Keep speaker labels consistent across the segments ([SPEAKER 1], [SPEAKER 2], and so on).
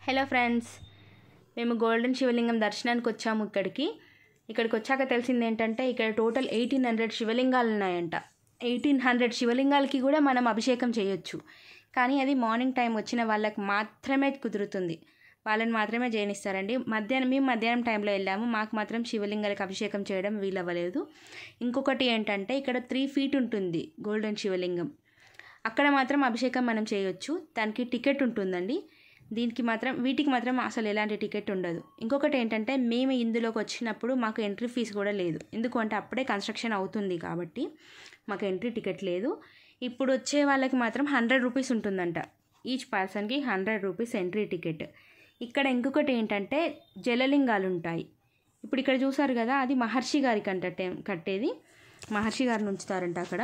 [SPEAKER 1] Hello friends, మేము golden శివలింగం దర్శనానికి వచ్చాము. ఇక్కడికి వచ్చాక తెలిసింది ఏంటంటే ఇక్కడ టోటల్ 1800 శివలింగాలు ఉన్నాయంట. 1800 శివలింగాలకి కూడా మనం అభిషేకం చేయొచ్చు. కానీ అది మార్నింగ్ టైం వచ్చిన వాళ్ళకి మాత్రమే కుదురుతుంది, వాళ్ళని మాత్రమే చేయనిస్తారండి. మేము మధ్యాహ్నం టైంలో వెళ్ళాము, మాకు మాత్రం శివలింగాలకు అభిషేకం చేయడం వీలవ్వలేదు. ఇంకొకటి ఏంటంటే ఇక్కడ 3 feet ఉంటుంది గోల్డెన్ శివలింగం, అక్కడ మాత్రం అభిషేకం మనం చేయొచ్చు. దానికి టికెట్ ఉంటుందండి. వీటికి మాత్రం అసలు ఎలాంటి టికెట్ ఉండదు. ఇంకొకటి ఏంటంటే మేము ఇందులోకి వచ్చినప్పుడు మాకు ఎంట్రీ ఫీజు కూడా లేదు, ఎందుకంటే అప్పుడే కన్స్ట్రక్షన్ అవుతుంది కాబట్టి మాకు ఎంట్రీ టికెట్ లేదు. ఇప్పుడు వచ్చే వాళ్ళకి మాత్రం 100 రూపీస్ ఉంటుందంట, ఈచ్ పర్సన్కి 100 రూపీస్ ఎంట్రీ టికెట్. ఇక్కడ ఇంకొకటి ఏంటంటే జలలింగాలు ఉంటాయి. ఇప్పుడు ఇక్కడ చూసారు కదా, అది మహర్షి గారికి కట్టేది, మహర్షి గారిని ఉంచుతారంట అక్కడ.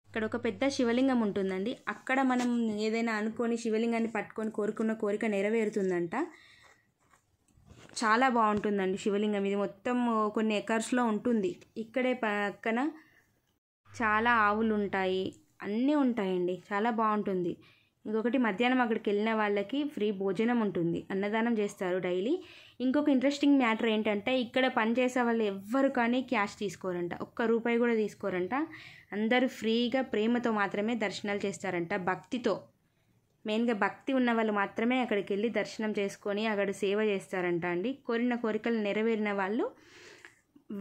[SPEAKER 1] ఇక్కడ ఒక పెద్ద శివలింగం ఉంటుందండి. అక్కడ మనం ఏదైనా అనుకొని శివలింగాన్ని పట్టుకొని కోరుకున్న కోరిక నెరవేరుతుందంట. చాలా బాగుంటుందండి శివలింగం. ఇది మొత్తం కొన్ని ఎకర్స్లో ఉంటుంది. ఇక్కడే పక్కన చాలా ఆవులు ఉంటాయి, అన్నీ ఉంటాయండి, చాలా బాగుంటుంది. ఇంకొకటి మధ్యాహ్నం అక్కడికి వెళ్ళిన వాళ్ళకి ఫ్రీ భోజనం ఉంటుంది, అన్నదానం చేస్తారు డైలీ. ఇంకొక ఇంట్రెస్టింగ్ మ్యాటర్ ఏంటంటే ఇక్కడ పనిచేసే వాళ్ళు ఎవ్వరు కానీ క్యాష్ తీసుకోరంట, ₹1 కూడా తీసుకోరంట. అందరూ ఫ్రీగా ప్రేమతో మాత్రమే దర్శనాలు చేస్తారంట, భక్తితో. మెయిన్గా భక్తి ఉన్న వాళ్ళు మాత్రమే అక్కడికి వెళ్ళి దర్శనం చేసుకొని అక్కడ సేవ చేస్తారంట అండి. కోరిన కోరికలు నెరవేరిన వాళ్ళు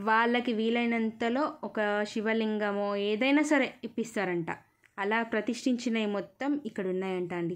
[SPEAKER 1] వాళ్ళకి వీలైనంతలో ఒక శివలింగమో ఏదైనా సరే ఇప్పిస్తారంట. అలా ప్రతిష్ఠించినవి మొత్తం ఇక్కడ ఉన్నాయంట అండి.